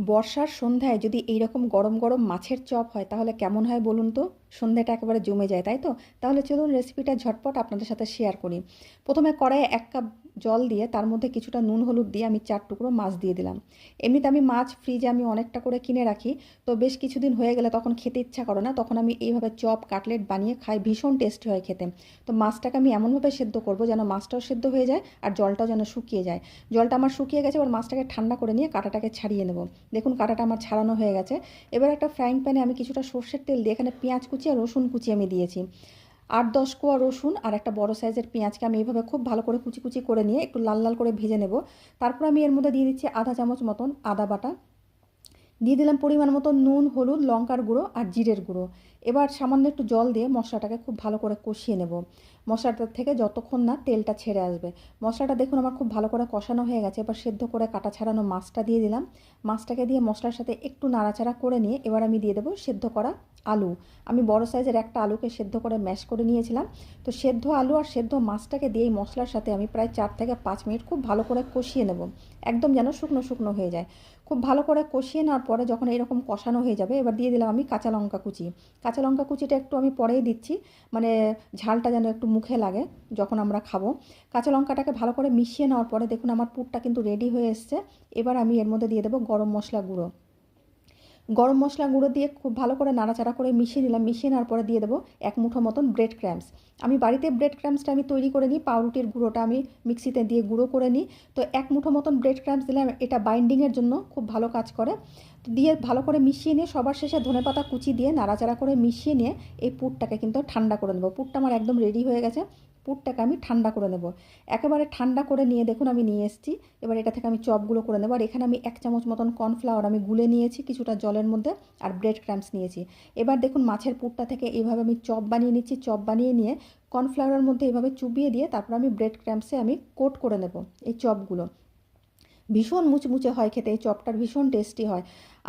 বর্ষার সন্ধ্যায় যদি এইরকম গরম গরম মাছের চপ হয় তাহলে কেমন হয় বলুন তো। সন্ধ্যাটা একেবারে জমে যায়, তাই তো? তাহলে চলুন রেসিপিটা ঝটপট আপনাদের সাথে শেয়ার করি। প্রথমে কড়াইয়ে 1 কাপ জল দিয়ে তার মধ্যে কিছুটা নুন হলুদ দিয়ে আমি 4 টুকরো মাছ দিয়ে দিলাম। এমনিতে আমি মাছ ফ্রিজে আমি অনেকটা করে কিনে রাখি, তো বেশ কিছুদিন হয়ে গেলে তখন খেতে ইচ্ছা করে না, তখন আমি এইভাবে চপ কাটলেট বানিয়ে খাই, ভীষণ টেস্টি হয় খেতে। তো মাছটাকে আমি এমনভাবে সেদ্ধ করব যেন মাছটাও সেদ্ধ হয়ে যায় আর জলটাও যেন শুকিয়ে যায়। জলটা আমার শুকিয়ে গেছে, এবার মাছটাকে ঠান্ডা করে নিয়ে কাঁটাটাকে ছাড়িয়ে নেব। দেখুন কাঁটাটা আমার ছাড়ানো হয়ে গেছে। এবার একটা ফ্রাইং প্যানে আমি কিছুটা সর্ষের তেল দিয়ে এখানে পেঁয়াজ কুচি আর রসুন কুচি আমি দিয়েছি। 8-10 কোয়া রসুন আর একটা বড় সাইজের পেঁয়াজকে আমি এইভাবে খুব ভালো করে কুচি কুচি করে নিয়ে একটু লাল লাল করে ভেজে নেব। তারপর আমি এর মধ্যে দিয়ে দিচ্ছি আধা চামচ মতন আদা বাটা, দিয়ে দিলাম পরিমাণ মতো নুন হলুদ লঙ্কার গুঁড়ো আর জিরের গুঁড়ো। এবার সামান্য একটু জল দিয়ে মশলাটাকে খুব ভালো করে কষিয়ে নেব, মশলাটার থেকে যতক্ষণ না তেলটা ছেড়ে আসবে। মশলাটা দেখুন আমার খুব ভালো করে কষানো হয়ে গেছে। এবার সেদ্ধ করে কাটা ছাড়ানো মাছটা দিয়ে দিলাম। মাছটাকে দিয়ে মশলার সাথে একটু নাড়াচাড়া করে নিয়ে এবার আমি দিয়ে দেবো সেদ্ধ করা আলু। আমি বড় সাইজের একটা আলুকে সেদ্ধ করে ম্যাশ করে নিয়েছিলাম। তো সেদ্ধ আলু আর সেদ্ধ মাছটাকে দিয়ে এই মশলার সাথে আমি প্রায় 4 থেকে 5 মিনিট খুব ভালো করে কষিয়ে নেব, একদম যেন শুকনো শুকনো হয়ে যায়। খুব ভালো করে কষিয়ে নেওয়ার পরে যখন এরকম কষানো হয়ে যাবে এবার দিয়ে দিলাম আমি কাঁচা লঙ্কা কুচি। কাঁচা লঙ্কা কুচিটা একটু আমি পরেই দিচ্ছি, মানে ঝালটা যেন একটু মুখে লাগে যখন আমরা খাবো। কাঁচা লঙ্কাটাকে ভালো করে মিশিয়ে নেওয়ার পরে দেখুন আমার পুরটা কিন্তু রেডি হয়ে এসছে। এবার আমি এর মধ্যে দিয়ে দেবো গরম মশলা গুঁড়ো। গরম মশলা গুঁড়ো দিয়ে খুব ভালো করে নাড়াচাড়া করে মিশিয়ে নিলাম। মিশিয়ে নেওয়ার পরে দিয়ে দেবো 1 মুঠো মতন ব্রেড ক্র্যাম্পস। আমি বাড়িতে ব্রেড ক্র্যাম্পসটা আমি তৈরি করে নিই, পাউরুটির গুঁড়োটা আমি মিক্সিতে দিয়ে গুঁড়ো করে নিই। তো 1 মুঠো মতন ব্রেড ক্র্যাম্পস দিলাম, এটা বাইন্ডিংয়ের জন্য খুব ভালো কাজ করে। তো দিয়ে ভালো করে মিশিয়ে নিয়ে সবার শেষে ধনেপাতা কুচি দিয়ে নাড়াচাড়া করে মিশিয়ে নিয়ে এই পুরটাকে কিন্তু ঠান্ডা করে নেবো। পুরটা আমার একদম রেডি হয়ে গেছে। পুরটাকে আমি ঠান্ডা করে নেব। একেবারে ঠান্ডা করে নিয়ে দেখুন আমি নিয়ে এসেছি। এবার এটা থেকে আমি চপগুলো করে নেব। আর এখানে আমি 1 চামচ মতন কর্নফ্লাওয়ার আমি গুলে নিয়েছি কিছুটা জলের মধ্যে, আর ব্রেড ক্রাম্পস নিয়েছি। এবার দেখুন মাছের পুরটা থেকে এইভাবে আমি চপ বানিয়ে নিচ্ছি। চপ বানিয়ে নিয়ে কর্নফ্লাওয়ারের মধ্যে এইভাবে চুবিয়ে দিয়ে তারপর আমি ব্রেড ক্রাম্পসে আমি কোট করে নেব এই চপগুলো। ভীষণ মুচমুচে হয় খেতে, এই চপটার ভীষণ টেস্টি হয়।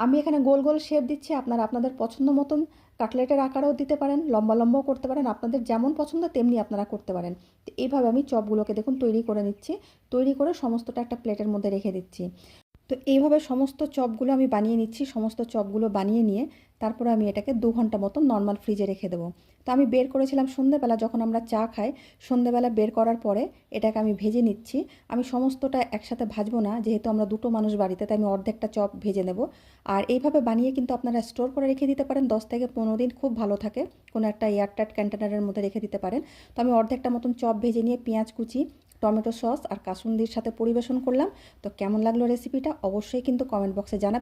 আমি এখানে গোল গোল শেপ দিচ্ছি, আপনারা আপনাদের পছন্দ মতন কাটলেটের আকারেও দিতে পারেন, লম্বা লম্বাও করতে পারেন, আপনাদের যেমন পছন্দ তেমনি আপনারা করতে পারেন। তো এইভাবে আমি চপগুলোকে দেখুন তৈরি করে নিচ্ছি। তৈরি করে সমস্তটা একটা প্লেটের মধ্যে রেখে দিচ্ছি। তো এইভাবে সমস্ত চপগুলো আমি বানিয়ে নিচ্ছি। সমস্ত চপগুলো বানিয়ে নিয়ে তারপরে আমি এটাকে 2 ঘন্টা মতন নর্মাল ফ্রিজে রেখে দেবো। তো আমি বের করেছিলাম সন্ধ্যেবেলা, যখন আমরা চা খাই সন্ধ্যেবেলা বের করার পরে এটাকে আমি ভেজে নিচ্ছি। আমি সমস্তটা একসাথে ভাজবো না, যেহেতু আমরা দুটো মানুষ বাড়িতে, তাই আমি অর্ধেকটা চপ ভেজে নেব। আর এইভাবে বানিয়ে কিন্তু আপনারা স্টোর করে রেখে দিতে পারেন, 10 থেকে 15 দিন খুব ভালো থাকে। কোনো একটা এয়ারটাইট কন্টেনারের মধ্যে রেখে দিতে পারেন। তো আমি অর্ধেকটা মতন চপ ভেজে নিয়ে পেঁয়াজ কুচি, টমেটো সস আর কাসুন্দির সাথে পরিবেশন করলাম। তো কেমন লাগলো রেসিপিটা অবশ্যই কিন্তু কমেন্ট বক্সে জানাবেন।